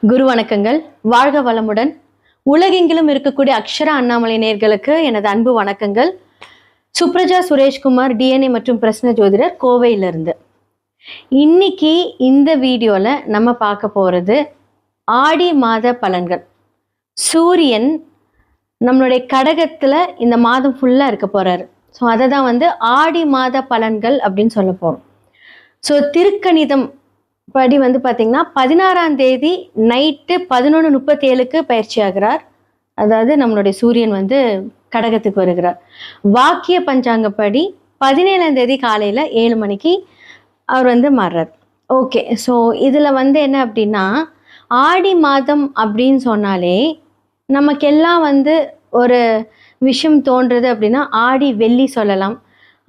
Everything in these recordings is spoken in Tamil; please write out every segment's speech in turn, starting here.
குரு வணக்கங்கள். வாழ்க வளமுடன். உலகெங்கிலும் இருக்கக்கூடிய அக்ஷரா அண்ணாமலை நேயர்களுக்கு எனது அன்பு வணக்கங்கள். சுப்ரஜா சுரேஷ்குமார், டிஎன்ஏ மற்றும் பிரஸ்ன ஜோதிடர், கோவையிலிருந்து. இன்னைக்கு இந்த வீடியோல நம்ம பார்க்க போறது ஆடி மாத பலன்கள். சூரியன் நம்மளுடைய கடகத்துல இந்த மாதம் ஃபுல்லா இருக்க போறாரு. ஸோ அதை தான் ஆடி மாத பலன்கள் அப்படின்னு சொல்ல போறோம். ஸோ திருக்கணிதம் படி பார்த்தீங்கன்னா 16ஆம் தேதி நைட்டு 11:37க்கு பயிற்சி ஆகிறார். அதாவது நம்மளுடைய சூரியன் கடகத்துக்கு வருகிறார். வாக்கிய பஞ்சாங்கப்படி 17ஆம் தேதி காலையில் 7 மணிக்கு அவர் மாறுறார். ஓகே, ஸோ இதில் என்ன அப்படின்னா, ஆடி மாதம் அப்படின்னு சொன்னாலே நமக்கெல்லாம் ஒரு விஷயம் தோன்றுறது அப்படின்னா ஆடி வெள்ளி சொல்லலாம்.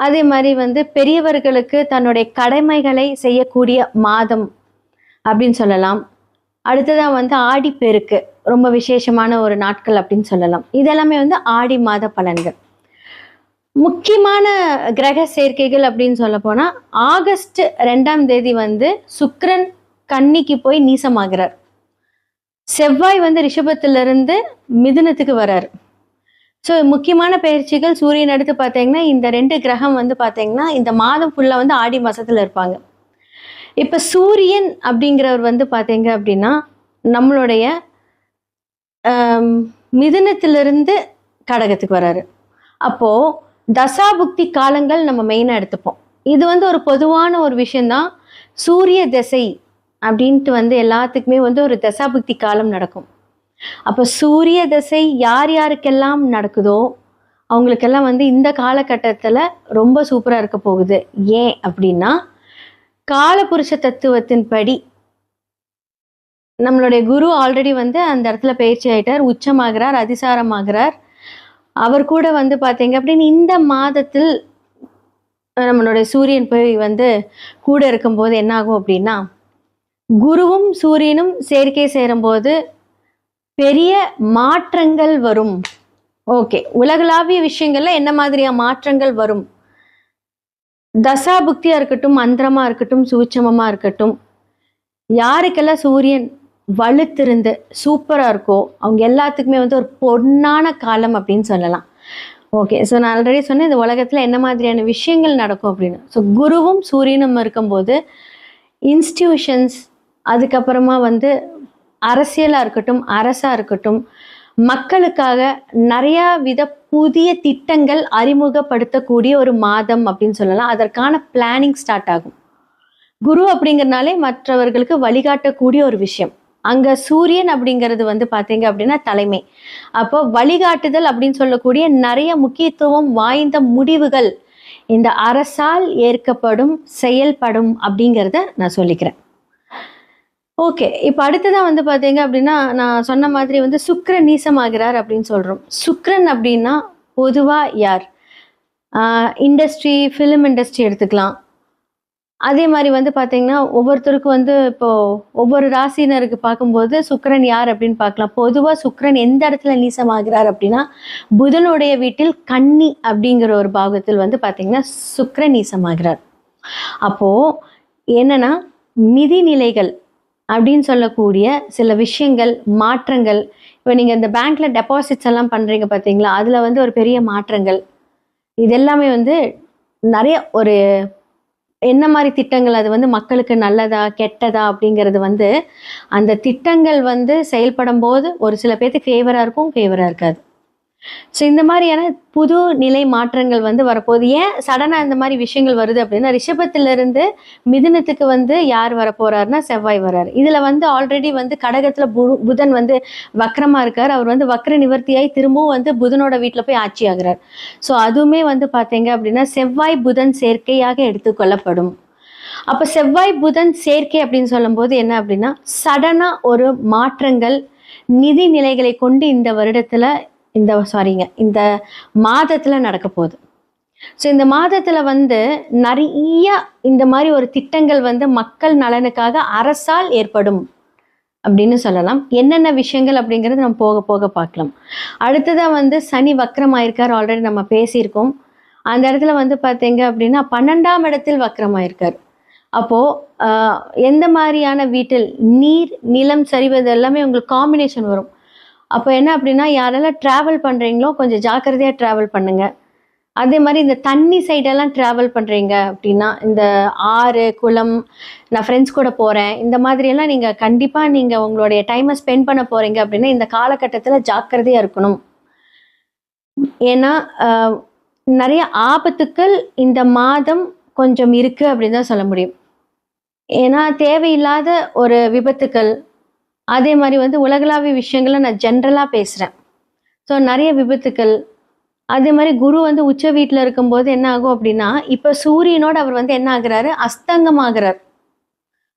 அதே மாதிரி பெரியவர்களுக்கு தன்னுடைய கடமைகளை செய்யக்கூடிய மாதம் அப்படின்னு சொல்லலாம். அடுத்ததான் ஆடிப்பெருக்கு, ரொம்ப விசேஷமான ஒரு நாட்கள் அப்படின்னு சொல்லலாம். இதெல்லாமே ஆடி மாத பலன்கள். முக்கியமான கிரக சேர்க்கைகள் அப்படின்னு சொல்ல போனால் ஆகஸ்ட் 2ஆம் தேதி சுக்கிரன் கன்னிக்கு போய் நீசமாகிறார். செவ்வாய் ரிஷபத்திலிருந்து மிதுனத்துக்கு வர்றாரு. ஸோ முக்கியமான பயிற்சிகள் சூரியன் எடுத்து பார்த்தீங்கன்னா இந்த 2 கிரகம் பார்த்தீங்கன்னா இந்த மாதம் ஃபுல்லாக ஆடி மாதத்தில் இருப்பாங்க. இப்போ சூரியன் அப்படிங்கிறவர் பார்த்தீங்க அப்படின்னா நம்மளுடைய மிதுனத்திலிருந்து கடகத்துக்கு வர்றாரு. அப்போது தசாபுக்தி காலங்கள் நம்ம மெயினாக எடுத்துப்போம். இது ஒரு பொதுவான ஒரு விஷயந்தான். சூரிய திசை அப்படின்ட்டு எல்லாத்துக்குமே ஒரு தசாபுக்தி காலம் நடக்கும். அப்போ சூரிய திசை யார் யாருக்கெல்லாம் நடக்குதோ அவங்களுக்கெல்லாம் இந்த காலகட்டத்தில் ரொம்ப சூப்பராக இருக்க போகுது. ஏன் அப்படின்னா, காலபுருஷ தத்துவத்தின் படி நம்மளுடைய குரு ஆல்ரெடி அந்த இடத்துல பயிற்சி ஆயிட்டார், உச்சமாகிறார், அதிசாரமாகிறார். அவர் கூட பார்த்தீங்க அப்படின்னு இந்த மாதத்தில் நம்மளுடைய சூரியன் போய் கூட இருக்கும்போது என்ன ஆகும் அப்படின்னா, குருவும் சூரியனும் சேர்க்கை சேரும்போது பெரிய மாற்றங்கள் வரும். ஓகே, உலகளாவிய விஷயங்கள்ல என்ன மாதிரியா மாற்றங்கள் வரும்? தசாபுக்தியா இருக்கட்டும், மந்திரமா இருக்கட்டும், சூட்சமமா இருக்கட்டும், யாருக்கெல்லாம் சூரியன் வலுத்திருந்து சூப்பரா இருக்கோ அவங்க எல்லாத்துக்குமே ஒரு பொன்னான காலம் அப்படின்னு சொல்லலாம். ஓகே, ஸோ நான் ஆல்ரெடி சொன்னேன் இந்த உலகத்துல என்ன மாதிரியான விஷயங்கள் நடக்கும் அப்படின்னு. ஸோ குருவும் சூரியனும் இருக்கும்போது இன்ஸ்டிடியூஷன்ஸ், அதுக்கப்புறமா அரசியலாக இருக்கட்டும், அரசாக இருக்கட்டும், மக்களுக்காக நிறையா வித புதிய திட்டங்கள் அறிமுகப்படுத்தக்கூடிய ஒரு மாதம் அப்படின்னு சொல்லலாம். அதற்கான பிளானிங் ஸ்டார்ட் ஆகும். குரு அப்படிங்கிறனாலே மற்றவர்களுக்கு வழிகாட்டக்கூடிய ஒரு விஷயம். அங்கே சூரியன் அப்படிங்கிறது பார்த்தீங்க அப்படின்னா தலைமை. அப்போ வழிகாட்டுதல் அப்படின்னு சொல்லக்கூடிய நிறைய முக்கியத்துவம் வாய்ந்த முடிவுகள் இந்த அரசால் ஏற்கப்படும், செயல்படும் அப்படிங்கிறத நான் சொல்லிக்கிறேன். ஓகே, இப்போ அடுத்ததான் பார்த்தீங்க அப்படின்னா நான் சொன்ன மாதிரி சுக்கிரன் நீசமாகிறார் அப்படின்னு சொல்கிறோம். சுக்கிரன் அப்படின்னா பொதுவாக யார்? இண்டஸ்ட்ரி, ஃபிலிம் இண்டஸ்ட்ரி எடுத்துக்கலாம். அதே மாதிரி பார்த்தீங்கன்னா ஒவ்வொருத்தருக்கும் இப்போது ஒவ்வொரு ராசினருக்கு பார்க்கும்போது சுக்கிரன் யார் அப்படின்னு பார்க்கலாம். பொதுவாக சுக்கிரன் எந்த இடத்துல நீசமாகிறார் அப்படின்னா புதனுடைய வீட்டில் கன்னி அப்படிங்கிற ஒரு பாகத்தில் பார்த்தீங்கன்னா சுக்கிரன் நீசமாகிறார். அப்போது என்னன்னா நிதிநிலைகள் அப்படின்னு சொல்லக்கூடிய சில விஷயங்கள், மாற்றங்கள். இப்போ நீங்கள் இந்த பேங்க்ல டெபாசிட்ஸ் எல்லாம் பண்ணுறீங்க பார்த்தீங்களா, அதில் ஒரு பெரிய மாற்றங்கள். இதெல்லாமே நிறைய ஒரு என்ன மாதிரி திட்டங்கள், அது மக்களுக்கு நல்லதா கெட்டதா அப்படிங்கிறது அந்த திட்டங்கள் செயல்படும் போது ஒரு சில பேருக்கு ஃபேவராக இருக்கும், ஃபேவராக இருக்காது. ஸோ இந்த மாதிரியான புது நிலை மாற்றங்கள் வரப்போகுது. ஏன் சடனாக இந்த மாதிரி விஷயங்கள் வருது அப்படின்னா, ரிஷபத்திலிருந்து மிதுனத்துக்கு யார் வரப்போறாருன்னா செவ்வாய் வர்றாரு. இதில் ஆல்ரெடி கடகத்தில் புதன் வக்ரமாக இருக்கார். அவர் வக்ர நிவர்த்தியாய் திரும்பவும் புதனோட வீட்டில் போய் ஆட்சி ஆகிறார். ஸோ அதுவுமே பார்த்தீங்க அப்படின்னா செவ்வாய் புதன் சேர்க்கையாக எடுத்துக்கொள்ளப்படும். அப்போ செவ்வாய் புதன் சேர்க்கை அப்படின்னு சொல்லும்போது என்ன அப்படின்னா, சடனாக ஒரு மாற்றங்கள் நிதி நிலைகளை கொண்டு இந்த வருடத்தில் இந்த மாதத்தில் நடக்க போகுது. ஸோ இந்த மாதத்தில் நிறைய இந்த மாதிரி ஒரு திட்டங்கள் மக்கள் நலனுக்காக அரசால் ஏற்படும் அப்படின்னு சொல்லலாம். என்னென்ன விஷயங்கள் அப்படிங்கிறது நம்ம போக போக பார்க்கலாம். அடுத்ததாக சனி வக்ரமாயிருக்கார், ஆல்ரெடி நம்ம பேசியிருக்கோம். அந்த இடத்துல பார்த்தீங்க அப்படின்னா 12ஆம் இடத்தில் வக்ரமாயிருக்கார். அப்போது எந்த மாதிரியான வீட்டில் நீர் நிலம் சரிவது எல்லாமே உங்களுக்கு காம்பினேஷன் வரும். அப்போ என்ன அப்படின்னா, யாரெல்லாம் ட்ராவல் பண்ணுறீங்களோ கொஞ்சம் ஜாக்கிரதையாக ட்ராவல் பண்ணுங்கள். அதே மாதிரி இந்த தண்ணி சைடெல்லாம் ட்ராவல் பண்ணுறீங்க அப்படின்னா, இந்த ஆறு, குளம், நான் ஃப்ரெண்ட்ஸ் கூட போகிறேன், இந்த மாதிரியெல்லாம் நீங்கள் கண்டிப்பாக நீங்கள் உங்களுடைய டைமை ஸ்பெண்ட் பண்ண போகிறீங்க அப்படின்னா, இந்த காலகட்டத்தில் ஜாக்கிரதையாக இருக்கணும். ஏன்னா நிறைய ஆபத்துக்கள் இந்த மாதம் கொஞ்சம் இருக்குது அப்படின்னு தான் சொல்ல முடியும். ஏன்னா தேவையில்லாத ஒரு விபத்துக்கள், அதே மாதிரி வந்து உலகளாவிய விஷயங்களை நான் ஜென்ரலாக பேசுகிறேன். ஸோ நிறைய விபத்துக்கள், அதே மாதிரி குரு வந்து உச்ச வீட்டில் இருக்கும்போது என்ன ஆகும் அப்படின்னா, இப்போ சூரியனோடு அவர் வந்து என்ன ஆகுறாரு, அஸ்தங்கமாகிறார்.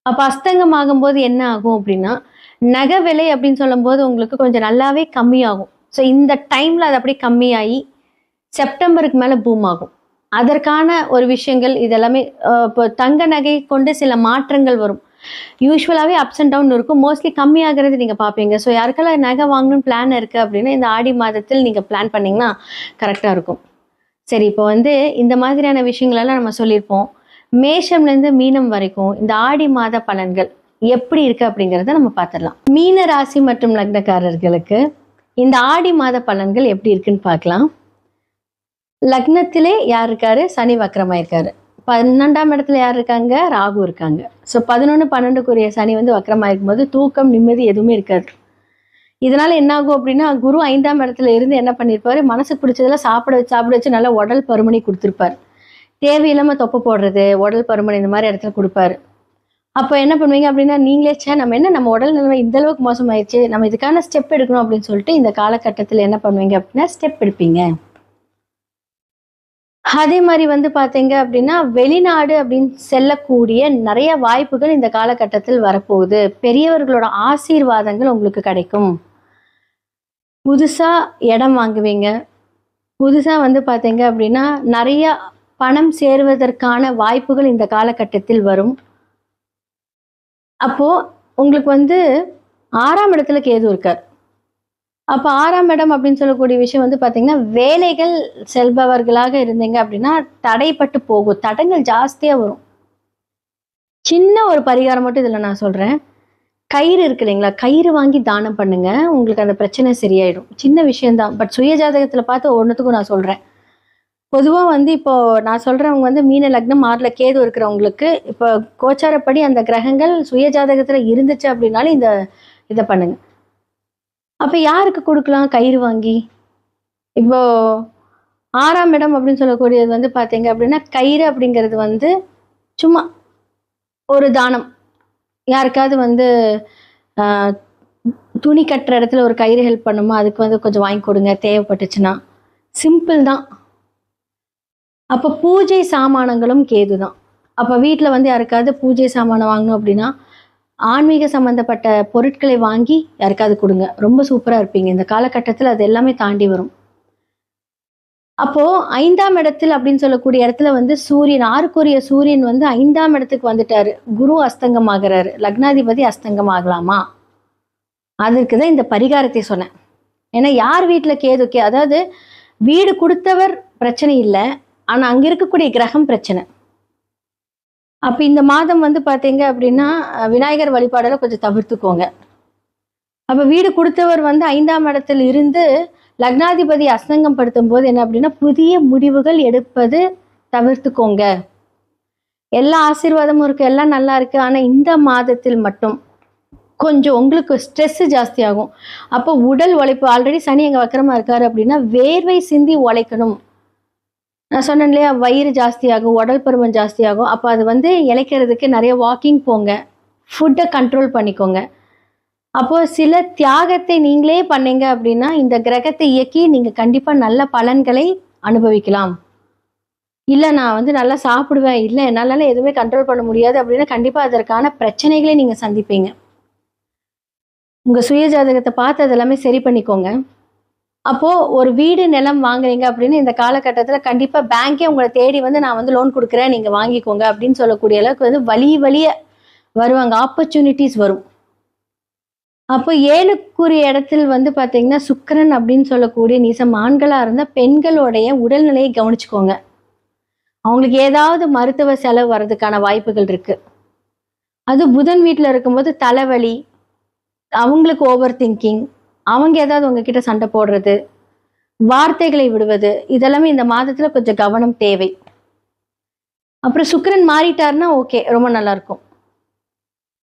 அப்போ அஸ்தங்கமாகும்போது என்ன ஆகும் அப்படின்னா, நகை விலை அப்படின்னு சொல்லும்போது உங்களுக்கு கொஞ்சம் நல்லாவே கம்மியாகும். ஸோ இந்த டைமில் அது அப்படியே கம்மியாகி செப்டம்பருக்கு மேலே பூம் ஆகும். அதற்கான ஒரு விஷயங்கள் இதெல்லாமே இப்போ தங்க நகை கொண்டு சில மாற்றங்கள் வரும். யூஸ்வலாகவே அப்ஸ் அண்ட் டவுன் இருக்கும். மோஸ்ட்லி கம்மியாகிறது நீங்கள் பார்ப்பீங்க. ஸோ யாருக்கெல்லாம் நகை வாங்கணும்னு பிளான் இருக்குது அப்படின்னா, இந்த ஆடி மாதத்தில் நீங்கள் பிளான் பண்ணிங்கன்னா கரெக்டாக இருக்கும். சரி, இப்போ வந்து இந்த மாதிரியான விஷயங்களெல்லாம் நம்ம சொல்லியிருப்போம். மேஷம்லேருந்து மீனம் வரைக்கும் இந்த ஆடி மாத பலன்கள் எப்படி இருக்குது அப்படிங்கிறத நம்ம பார்த்துடலாம். மீன ராசி மற்றும் லக்னக்காரர்களுக்கு இந்த ஆடி மாத பலன்கள் எப்படி இருக்குன்னு பார்க்கலாம். லக்னத்திலே யார் இருக்காரு? சனி வக்ரமாயிருக்காரு. 12ஆம் இடத்துல யார் இருக்காங்க? ராகு இருக்காங்க. ஸோ 11, 12க்குரிய சனி வந்து வக்ரமாயிருக்கும் போது தூக்கம், நிம்மதி எதுவுமே இருக்காது. இதனால என்ன ஆகும் அப்படின்னா, குரு 5ஆம் இடத்துல இருந்து என்ன பண்ணியிருப்பாரு, மனசுக்கு பிடிச்சதெல்லாம் சாப்பிட வச்சு நல்லா உடல் பருமனை கொடுத்துருப்பார். தேவையில்லாமல் தொப்பை போடுறது, உடல் பருமன் இந்த மாதிரி இடத்துல கொடுப்பாரு. அப்போ என்ன பண்ணுவீங்க அப்படின்னா, நீங்களே நம்ம உடல் நிலைமை இந்த அளவுக்கு மோசமாயிடுச்சு, நம்ம இதுக்கான ஸ்டெப் எடுக்கணும் அப்படின்னு சொல்லிட்டு இந்த காலகட்டத்தில் என்ன பண்ணுவீங்க அப்படின்னா ஸ்டெப் எடுப்பீங்க. அதே மாதிரி வந்து பார்த்தீங்க அப்படின்னா, வெளிநாடு அப்படின்னு செல்லக்கூடிய நிறைய வாய்ப்புகள் இந்த காலகட்டத்தில் வரப்போகுது. பெரியவர்களோட ஆசீர்வாதங்கள் உங்களுக்கு கிடைக்கும். புதுசாக இடம் வாங்குவீங்க. புதுசாக வந்து பார்த்தீங்க அப்படின்னா, நிறைய பணம் சேருவதற்கான வாய்ப்புகள் இந்த காலகட்டத்தில் வரும். அப்போது உங்களுக்கு வந்து 6ஆம் இடத்துல கேது இருக்கார். அப்போ 6ஆம் இடம் அப்படின்னு சொல்லக்கூடிய விஷயம் வந்து பார்த்தீங்கன்னா, வேலைகள் செல்பவர்களாக இருந்தீங்க அப்படின்னா தடைப்பட்டு போகும். தடங்கள் ஜாஸ்தியாக வரும். சின்ன ஒரு பரிகாரம் மட்டும் இதில் நான் சொல்கிறேன். கயிறு இருக்கு இல்லைங்களா, கயிறு வாங்கி தானம் பண்ணுங்க. உங்களுக்கு அந்த பிரச்சனை சரியாயிடும். சின்ன விஷயம்தான். பட் சுய ஜாதகத்தில் பார்த்து ஒன்றுத்துக்கும் நான் சொல்கிறேன். பொதுவாக வந்து இப்போது நான் சொல்கிறவங்க வந்து மீன லக்னம் 6ல் கேது இருக்கிறவங்களுக்கு இப்போ கோச்சாரப்படி அந்த கிரகங்கள் சுய ஜாதகத்தில் இருந்துச்சு அப்படின்னாலும் இதை பண்ணுங்க. அப்போ யாருக்கு கொடுக்கலாம் கயிறு வாங்கி? இப்போ 6ஆம் இடம் அப்படின்னு சொல்லக்கூடியது வந்து பார்த்தீங்க அப்படின்னா, கயிறு அப்படிங்கிறது வந்து சும்மா ஒரு தானம். யாருக்காவது வந்து துணி கட்டுற இடத்துல ஒரு கயிறு ஹெல்ப் பண்ணுமோ, அதுக்கு வந்து கொஞ்சம் வாங்கி கொடுங்க தேவைப்பட்டுச்சுன்னா. சிம்பிள் தான். அப்போ பூஜை சாமானங்களும் கேது தான். அப்போ வீட்டில் வந்து யாருக்காவது பூஜை சாமானம் வாங்கணும் அப்படின்னா, ஆன்மீக சம்மந்தப்பட்ட பொருட்களை வாங்கி யாருக்காவது கொடுங்க. ரொம்ப சூப்பராக இருப்பீங்க. இந்த காலகட்டத்தில் அது எல்லாமே தாண்டி வரும். அப்போது 5ஆம் இடத்தில் அப்படின்னு சொல்லக்கூடிய இடத்துல வந்து சூரியன், 6க்குரிய சூரியன் வந்து 5ஆம் இடத்துக்கு வந்துட்டாரு. குரு அஸ்தங்கமாகிறாரு. லக்னாதிபதி அஸ்தங்கம் ஆகலாமா? அதற்கு தான் இந்த பரிகாரத்தை சொன்னேன். ஏன்னா யார் வீட்டில் கேது அதாவது வீடு கொடுத்தவர் பிரச்சனை இல்லை, ஆனால் அங்கே இருக்கக்கூடிய கிரகம் பிரச்சனை. அப்போ இந்த மாதம் வந்து பார்த்தீங்க அப்படின்னா விநாயகர் வழிபாடெல்லாம் கொஞ்சம் தவிர்த்துக்கோங்க. அப்போ வீடு கொடுத்தவர் வந்து 5ஆம் இடத்தில் இருந்து லக்னாதிபதி அஸ்தங்கம் படுத்தும் போது என்ன அப்படின்னா, புதிய முடிவுகள் எடுப்பது தவிர்த்துக்கோங்க. எல்லா ஆசீர்வாதமும் இருக்குது, எல்லாம் நல்லா இருக்குது. ஆனால் இந்த மாதத்தில் மட்டும் கொஞ்சம் உங்களுக்கு ஸ்ட்ரெஸ்ஸு ஜாஸ்தியாகும். அப்போ உடல் உழைப்பு, ஆல்ரெடி சனி எங்கே வக்கரமாக இருக்காரு அப்படின்னா வேர்வை சிந்தி உழைக்கணும். நான் சொன்னேன் இல்லையா, வயிறு ஜாஸ்தியாகும், உடல் பருமன் ஜாஸ்தியாகும். அப்போ அது வந்து இளைக்கிறதுக்கு நிறைய வாக்கிங் போங்க, ஃபுட்டை கண்ட்ரோல் பண்ணிக்கோங்க. அப்போது சில தியாகத்தை நீங்களே பண்ணீங்க அப்படின்னா இந்த கிரகத்தை இயக்கி நீங்கள் கண்டிப்பாக நல்ல பலன்களை அனுபவிக்கலாம். இல்லை நான் வந்து நல்லா சாப்பிடுவேன், இல்லை என்னால எதுவுமே கண்ட்ரோல் பண்ண முடியாது அப்படின்னா கண்டிப்பாக அதற்கான பிரச்சனைகளை நீங்கள் சந்திப்பீங்க. உங்கள் சுய ஜாதகத்தை பார்த்து அதெல்லாமே சரி பண்ணிக்கோங்க. அப்போது ஒரு வீடு நிலம் வாங்குறீங்க அப்படின்னு இந்த காலகட்டத்தில் கண்டிப்பாக பேங்கே உங்களை தேடி வந்து நான் வந்து லோன் கொடுக்குறேன், நீங்கள் வாங்கிக்கோங்க அப்படின்னு சொல்லக்கூடிய அளவுக்கு வந்து வழிய வருவாங்க, ஆப்பர்ச்சுனிட்டிஸ் வரும். அப்போ 7க்குரிய இடத்தில் வந்து பார்த்தீங்கன்னா சுக்கிரன் அப்படின்னு சொல்லக்கூடிய நீசம். ஆண்களாக இருந்தால் பெண்களுடைய உடல்நிலையை கவனிச்சுக்கோங்க. அவங்களுக்கு ஏதாவது மருத்துவ செலவு வர்றதுக்கான வாய்ப்புகள் இருக்கு. அது புதன் வீட்டில் இருக்கும்போது தலைவலி, அவங்களுக்கு ஓவர் திங்கிங், அவங்க ஏதாவது உங்ககிட்ட சண்டை போடுறது, வார்த்தைகளை விடுவது, இதெல்லாமே இந்த மாதத்துல கொஞ்சம் கவனம் தேவை. அப்புறம் சுக்கிரன் மாறிட்டாருன்னா ஓகே, ரொம்ப நல்லா இருக்கும்.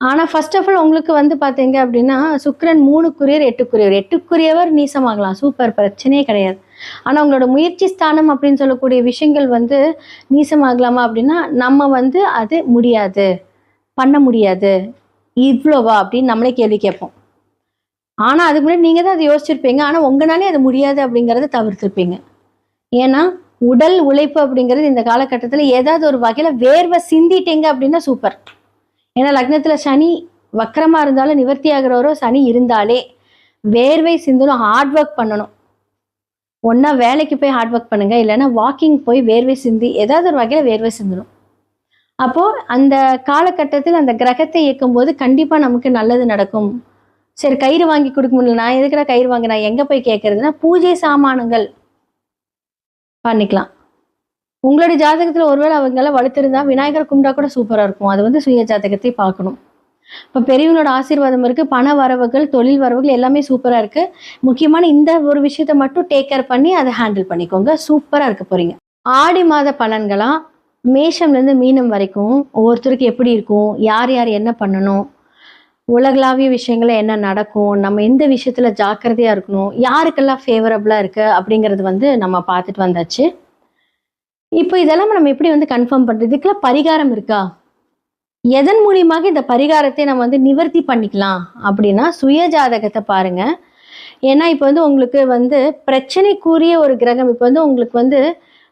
ஆனா ஃபர்ஸ்ட் ஆஃப் ஆல் உங்களுக்கு வந்து பாத்தீங்க அப்படின்னா சுக்கிரன் 3க்குரியவர் 8க்குரியவர் 8க்குரியவர் நீசமாகலாம், சூப்பர், பிரச்சனையே கிடையாது. ஆனா உங்களோட முயற்சி ஸ்தானம் அப்படின்னு சொல்லக்கூடிய விஷயங்கள் வந்து நீசமாகலாமா அப்படின்னா நம்ம வந்து அது முடியாது, பண்ண முடியாது, இவ்வளோவா அப்படின்னு நம்மளே கேள்வி கேட்போம். ஆனா அதுக்கு முன்னாடி நீங்க தான் அதை யோசிச்சிருப்பீங்க. ஆனா உங்களாலே அது முடியாது அப்படிங்கறத தவிர்த்திருப்பீங்க. ஏன்னா உடல் உழைப்பு அப்படிங்கிறது இந்த காலகட்டத்துல ஏதாவது ஒரு வகையில வேர்வை சிந்திட்டீங்க அப்படின்னா சூப்பர். ஏன்னா லக்னத்துல சனி வக்கரமா இருந்தாலும் நிவர்த்தி ஆகிறவரோ சனி இருந்தாலே வேர்வை சிந்தணும், ஹார்ட் ஒர்க் பண்ணணும். ஒன்னா வேலைக்கு போய் ஹார்ட் ஒர்க் பண்ணுங்க, இல்லைன்னா வாக்கிங் போய் வேர்வை சிந்தி ஏதாவது ஒரு வகையில வேர்வை சிந்தணும். அப்போ அந்த காலகட்டத்தில் அந்த கிரகத்தை இயக்கும் போது கண்டிப்பா நமக்கு நல்லது நடக்கும். சரி, கயிறு வாங்கி கொடுக்க முடியல, நான் எதுக்குடா கயிறு வாங்க, நான் எங்க போய் கேட்கறதுன்னா பூஜை சாமானங்கள் பண்ணிக்கலாம். உங்களுடைய ஜாதகத்துல ஒருவேளை அவங்களால வலுத்திருந்தா விநாயகர் கும்பிட்டா கூட சூப்பரா இருக்கும். அது வந்து சுய ஜாதகத்தை பார்க்கணும். இப்ப பெரியவங்களோட ஆசீர்வாதம் இருக்கு, பண வரவுகள், தொழில் வரவுகள் எல்லாமே சூப்பரா இருக்கு. முக்கியமான இந்த ஒரு விஷயத்த மட்டும் டேக் கேர் பண்ணி அதை ஹேண்டில் பண்ணிக்கோங்க, சூப்பரா இருக்க போறீங்க. ஆடி மாத பலன்களா மேஷம்ல இருந்து மீனம் வரைக்கும் ஒவ்வொருத்தருக்கு எப்படி இருக்கும், யார் யார் என்ன பண்ணணும், உலகளாவிய விஷயங்கள என்ன நடக்கும், நம்ம எந்த விஷயத்துல ஜாக்கிரதையா இருக்கணும், யாருக்கெல்லாம் ஃபேவரபிளா இருக்கு அப்படிங்கிறது வந்து நம்ம பார்த்துட்டு வந்தாச்சு. இப்போ இதெல்லாம் நம்ம எப்படி வந்து கன்ஃபார்ம் பண்றது, இதுக்கெல்லாம் பரிகாரம் இருக்கா, எதன் மூலியமாக இந்த பரிகாரத்தை நம்ம வந்து நிவர்த்தி பண்ணிக்கலாம் அப்படின்னா சுய ஜாதகத்தை பாருங்க. ஏன்னா இப்போ வந்து உங்களுக்கு வந்து பிரச்சனைக்குரிய ஒரு கிரகம், இப்போ வந்து உங்களுக்கு வந்து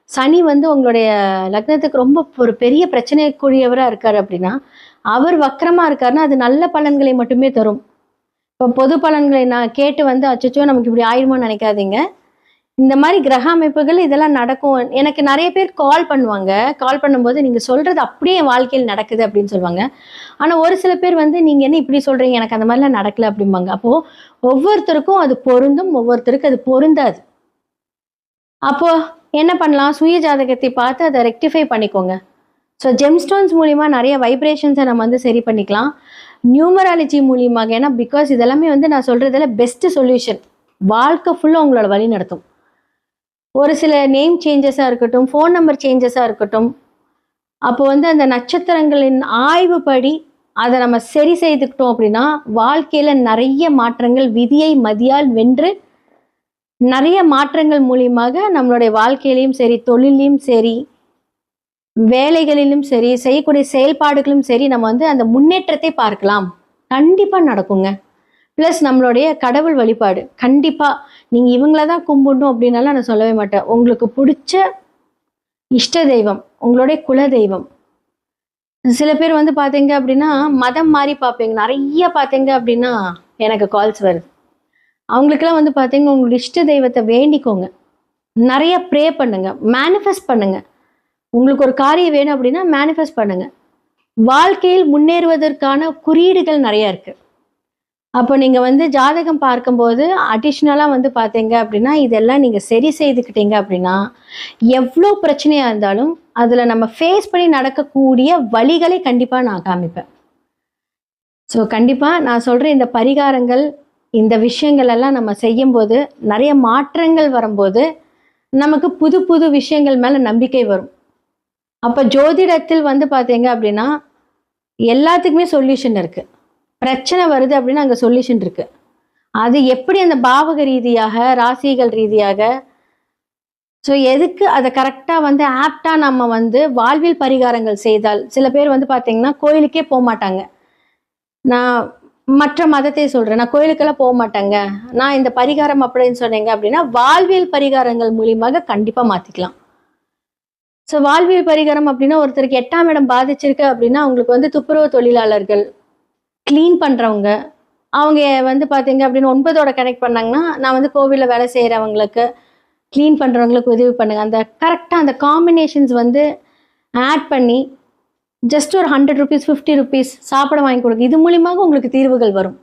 சனி வந்து உங்களுடைய லக்னத்துக்கு ரொம்ப ஒரு பெரிய பிரச்சனைக்குரியவரா இருக்காரு அப்படின்னா அவர் வக்கரமா இருக்காருன்னா அது நல்ல பலன்களை மட்டுமே தரும். இப்போ பொது பலன்களை நான் கேட்டு வந்து அச்சச்சோ நமக்கு இப்படி ஆயிருமோன்னு நினைக்காதீங்க. இந்த மாதிரி கிரக அமைப்புகள் இதெல்லாம் நடக்கும். எனக்கு நிறைய பேர் கால் பண்ணுவாங்க, கால் பண்ணும்போது நீங்க சொல்றது அப்படியே என் வாழ்க்கையில் நடக்குது அப்படின்னு சொல்லுவாங்க. ஆனா ஒரு சில பேர் வந்து நீங்க என்ன இப்படி சொல்றீங்க, எனக்கு அந்த மாதிரிலாம் நடக்கல அப்படிம்பாங்க. அப்போ ஒவ்வொருத்தருக்கும் அது பொருந்தும், ஒவ்வொருத்தருக்கு அது பொருந்தாது. அப்போ என்ன பண்ணலாம், சுய ஜாதகத்தை பார்த்து அதை ரெக்டிஃபை பண்ணிக்கோங்க. ஸோ ஜெம்ஸ்டோன்ஸ் மூலிமா நிறைய வைப்ரேஷன்ஸை நம்ம வந்து சரி பண்ணிக்கலாம். நியூமராலஜி மூலியமாக, ஏன்னா பிகாஸ் இதெல்லாமே வந்து நான் சொல்றதுல பெஸ்ட் சொல்யூஷன், வாழ்க்கை ஃபுல்லாக உங்களோட வழி நடத்தும். ஒரு சில நேம் சேஞ்சஸாக இருக்கட்டும், ஃபோன் நம்பர் சேஞ்சஸாக இருக்கட்டும், அப்போ வந்து அந்த நட்சத்திரங்களின் ஆய்வுப்படி அதை நம்ம சரி செய்துக்கிட்டோம் அப்படின்னா வாழ்க்கையில நிறைய மாற்றங்கள், விதியை மதியால் வென்று நிறைய மாற்றங்கள் மூலியமாக நம்மளுடைய வாழ்க்கையிலையும் சரி, தொழிலையும் சரி, வேலைகளிலும் சரி, செய்யக்கூடிய செயல்பாடுகளும் சரி, நம்ம வந்து அந்த முன்னேற்றத்தை பார்க்கலாம். கண்டிப்பா நடக்குங்க. பிளஸ் நம்மளுடைய கடவுள் வழிபாடு கண்டிப்பா நீங்க இவங்கள தான் கும்பிடணும் அப்படின்னால நான் சொல்லவே மாட்டேன். உங்களுக்கு பிடிச்ச இஷ்ட தெய்வம், உங்களுடைய குல தெய்வம். சில பேர் வந்து பாத்தீங்க அப்படின்னா மதம் மாறி பார்ப்பீங்க, நிறைய பாத்தீங்க அப்படின்னா எனக்கு கால்ஸ் வருது. அவங்களுக்கெல்லாம் வந்து பாத்தீங்கன்னா உங்களுடைய இஷ்ட தெய்வத்தை வேண்டிக்கோங்க, நிறைய ப்ரே பண்ணுங்க, மேனிஃபெஸ்ட் பண்ணுங்க. உங்களுக்கு ஒரு காரியம் வேணும் அப்படின்னா மேனிஃபெஸ்ட் பண்ணுங்க. வாழ்க்கையில் முன்னேறுவதற்கான குறியீடுகள் நிறைய இருக்கு. அப்போ நீங்க வந்து ஜாதகம் பார்க்கும்போது அடிஷ்னலா வந்து பார்த்தீங்க அப்படின்னா இதெல்லாம் நீங்க சரி செய்துக்கிட்டீங்க அப்படின்னா எவ்வளோ பிரச்சனையா இருந்தாலும் அதுல நம்ம ஃபேஸ் பண்ணி நடக்கக்கூடிய வழிகளை கண்டிப்பா நான் காமிப்பேன். ஸோ கண்டிப்பா நான் சொல்ற இந்த பரிகாரங்கள், இந்த விஷயங்கள் எல்லாம் நம்ம செய்யும்போது நிறைய மாற்றங்கள் வரும்போது நமக்கு புது புது விஷயங்கள் மேல நம்பிக்கை வரும். அப்ப ஜோதிடத்தில் வந்து பாத்தீங்க அப்படின்னா எல்லாத்துக்குமே சொல்யூஷன் இருக்கு. பிரச்சனை வருது அப்படின்னா அங்க சொல்யூஷன் இருக்கு. அது எப்படி அந்த பாவக ரீதியாக, ராசிகள் ரீதியாக, ஸோ எதுக்கு அதை கரெக்டா வந்து ஆப்டா நம்ம வந்து வாழ்வில் பரிகாரங்கள் செய்தால், சில பேர் வந்து பாத்தீங்கன்னா கோயிலுக்கே போக மாட்டாங்க. நான் மற்ற மதத்தை சொல்றேன், நான் கோயிலுக்கெல்லாம் போக மாட்டேங்க, நான் இந்த பரிகாரம் அப்படின்னு சொன்னீங்க அப்படின்னா வாழ்வியல் பரிகாரங்கள் மூலியமாக கண்டிப்பா மாத்திக்கலாம். ஸோ வாழ்வியல் பரிகாரம் அப்படின்னா ஒருத்தருக்கு 8ஆம் இடம் பாதிச்சிருக்கு அப்படின்னா அவங்களுக்கு வந்து துப்புரவு தொழிலாளர்கள், கிளீன் பண்றவங்க, அவங்க வந்து பாத்தீங்க அப்படின்னு 9ஓட கனெக்ட் பண்ணாங்கன்னா நான் வந்து கோவில்ல வேலை செய்யறவங்களுக்கு, கிளீன் பண்றவங்களுக்கு உதவி பண்ணுங்க. அந்த கரெக்டா அந்த காம்பினேஷன்ஸ் வந்து ஆட் பண்ணி ஜஸ்ட் ஒரு 100 rupees 50 rupees சாப்பிட வாங்கி கொடுங்க. இது மூலியமாக உங்களுக்கு தீர்வுகள் வரும்.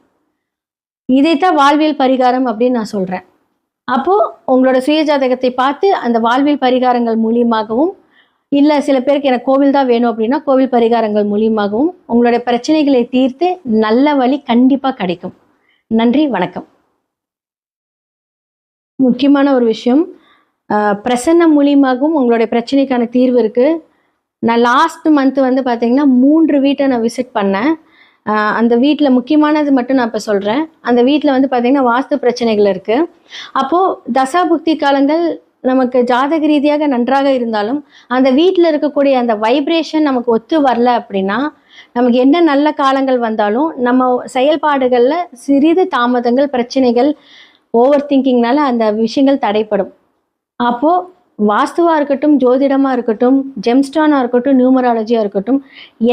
இதைத்தான் வாழ்வியல் பரிகாரம் அப்படின்னு நான் சொல்றேன். அப்போ உங்களோட சுய ஜாதகத்தை பார்த்து அந்த வாழ்வியல் பரிகாரங்கள் மூலியமாகவும் இல்லை சில பேருக்கு எனக்கு கோவில் தான் வேணும் அப்படின்னா கோவில் பரிகாரங்கள் மூலியமாகவும் உங்களுடைய பிரச்சனைகளை தீர்த்து நல்ல வழி கண்டிப்பாக கிடைக்கும். நன்றி, வணக்கம். முக்கியமான ஒரு விஷயம், பிரசன்னம் மூலியமாகவும் உங்களுடைய பிரச்சனைக்கான தீர்வு இருக்குது. நான் லாஸ்ட் மந்த் வந்து பார்த்தீங்கன்னா 3 வீட்டை நான் விசிட் பண்ணேன். அந்த வீட்டில் முக்கியமானது மட்டும் நான் இப்போ சொல்கிறேன். அந்த வீட்டில் வந்து பார்த்தீங்கன்னா வாஸ்து பிரச்சனைகள் இருக்குது. அப்போது தசாபுக்தி காலங்கள் நமக்கு ஜாதக ரீதியாக நன்றாக இருந்தாலும் அந்த வீட்டில் இருக்கக்கூடிய அந்த வைப்ரேஷன் நமக்கு ஒத்து வரல அப்படின்னா நமக்கு என்ன நல்ல காலங்கள் வந்தாலும் நம்ம செயல்பாடுகளில் சிறிது தாமதங்கள், பிரச்சனைகள், ஓவர் திங்கிங்னால அந்த விஷயங்கள் தடைப்படும். அப்போது வாஸ்துவாக இருக்கட்டும், ஜோதிடமாக இருக்கட்டும், ஜெம்ஸ்டானாக இருக்கட்டும், நியூமராலஜியாக இருக்கட்டும்,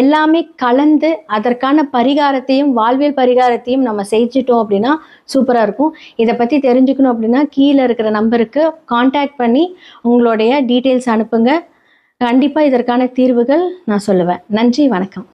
எல்லாமே கலந்து அதற்கான பரிகாரத்தையும் வாழ்வியல் பரிகாரத்தையும் நம்ம செஞ்சிட்டோம் அப்படின்னா சூப்பராக இருக்கும். இதை பற்றி தெரிஞ்சுக்கணும் அப்படின்னா கீழே இருக்கிற நம்பருக்கு காண்டாக்ட் பண்ணி உங்களுடைய டீட்டெயில்ஸ் அனுப்புங்க. கண்டிப்பாக இதற்கான தீர்வுகள் நான் சொல்லுவேன். நன்றி, வணக்கம்.